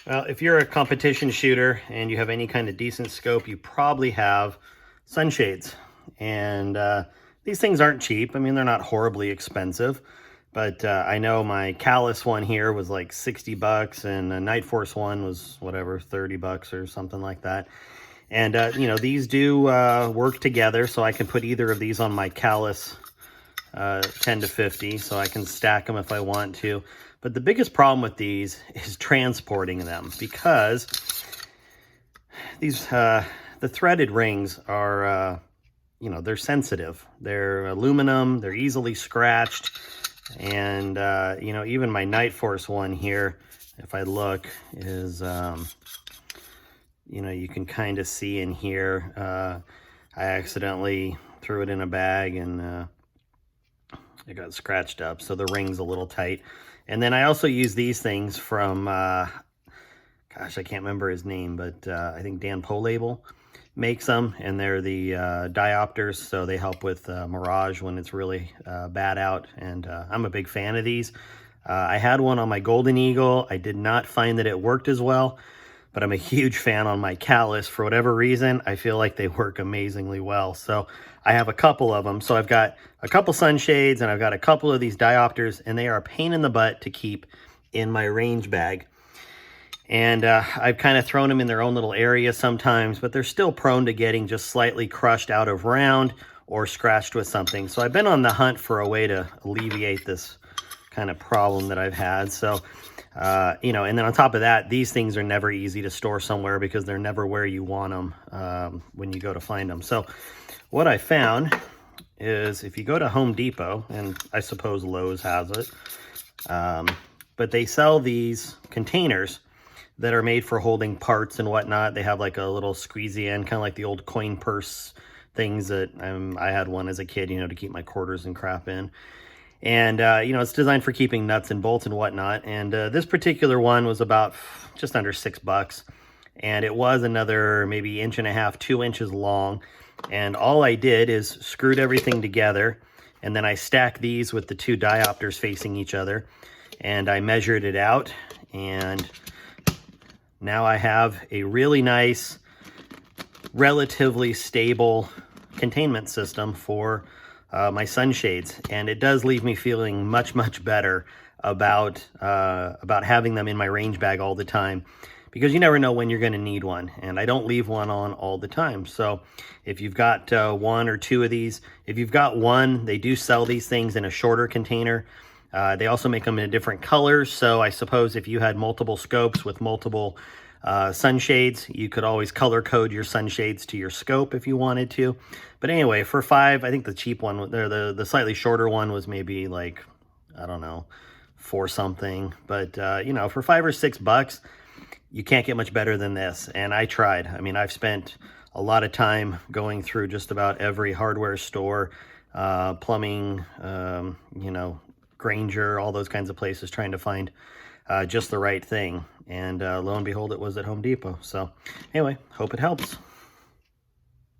Well, if you're a competition shooter and you have any kind of decent scope, you probably have sunshades. And these things aren't cheap. I mean, they're not horribly expensive, but I know my Callus one here was like 60 bucks and a Night Force one was whatever, 30 bucks or something like that. And, these do work together, so I can put either of these on my Callus 10 to 50, so I can stack them if I want to. But the biggest problem with these is transporting them, because these the threaded rings are they're sensitive. They're aluminum, they're easily scratched, and even my Night Force one here, if I look, is you can kind of see in here, I accidentally threw it in a bag and it got scratched up, so the ring's a little tight. And then I also use these things from, gosh, I can't remember his name, but I think Dan Polabel makes them, and they're the diopters, so they help with mirage when it's really bad out, and I'm a big fan of these. I had one on my Golden Eagle. I did not find that it worked as well, but I'm a huge fan on my Callus. For whatever reason, I feel like they work amazingly well. So I have a couple of them. So I've got a couple sunshades and I've got a couple of these diopters, and they are a pain in the butt to keep in my range bag. And I've kind of thrown them in their own little area sometimes, but they're still prone to getting just slightly crushed out of round or scratched with something. So I've been on the hunt for a way to alleviate this kind of problem that I've had. So and then on top of that, these things are never easy to store somewhere because they're never where you want them when you go to find them. So what I found is, if you go to Home Depot, and I suppose Lowe's has it, but they sell these containers that are made for holding parts and whatnot. They have like a little squeezy end, kind of like the old coin purse things that I had one as a kid, to keep my quarters and crap in. And, it's designed for keeping nuts and bolts and whatnot. And this particular one was about just under $6. And it was another maybe 1.5 inches, 2 inches long. And all I did is screwed everything together. And then I stacked these with the two diopters facing each other. And I measured it out. And now I have a really nice, relatively stable containment system for my sunshades, and it does leave me feeling much, much better about having them in my range bag all the time, because you never know when you're going to need one, and I don't leave one on all the time. So if you've got one or two of these, if you've got one, they do sell these things in a shorter container. They also make them in different colors, so I suppose if you had multiple scopes with multiple sunshades, you could always color code your sunshades to your scope if you wanted to. But anyway, for $5, I think the cheap one, the slightly shorter one was maybe like, I don't know, $4 something. But for $5 or $6, you can't get much better than this. And I tried. I mean, I've spent a lot of time going through just about every hardware store, plumbing, Granger, all those kinds of places, trying to find just the right thing. And lo and behold, it was at Home Depot. So anyway, hope it helps.